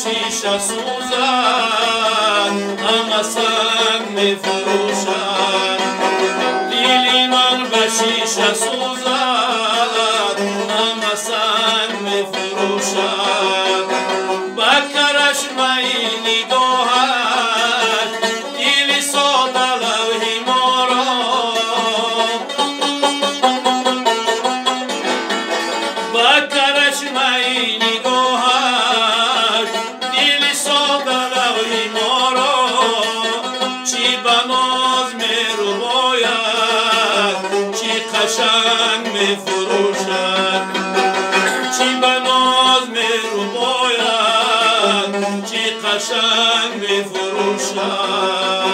شیشه سوزد همه سنگ می فروشد دلی من به شیشه سوزد همه سنگ می فروشد با کرشمه نگاهش دل ساده لوحی ما را با کرشمه نگاهش دل ساده لوحی ما را چی به ناز می رباید چی قشنگ می فروشد چی به ناز می رباید چی قشنگ می فروشد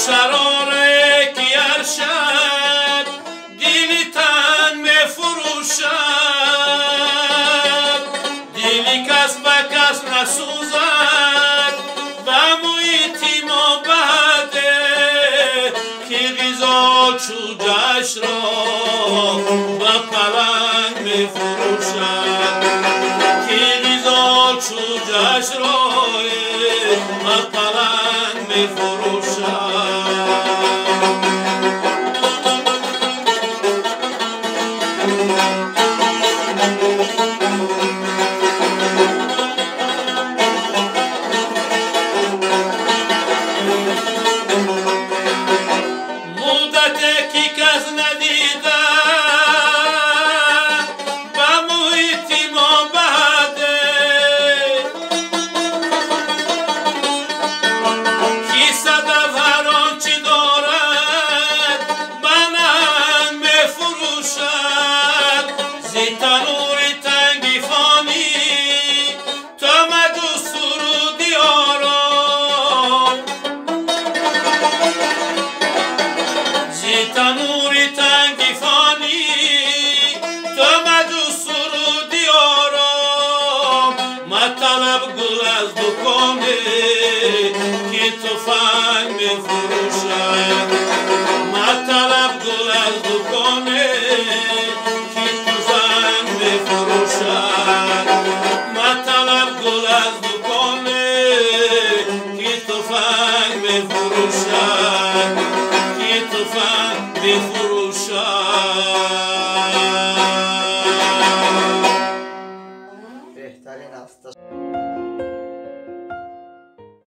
شراره که هر شب دلی تن می فروشد دلی کس به کس نسوزد به محیطی ما بده که غذا چوجش را به پلنگ می فروشد که غذا چوجش را به پلنگ می فروشد طلب گل از دکانه که تفنگ می فروشد طلب گل از دکانه که تفنگ می فروشد طلب گل از دکانه که تفنگ می فروشد که تفنگ می فروشد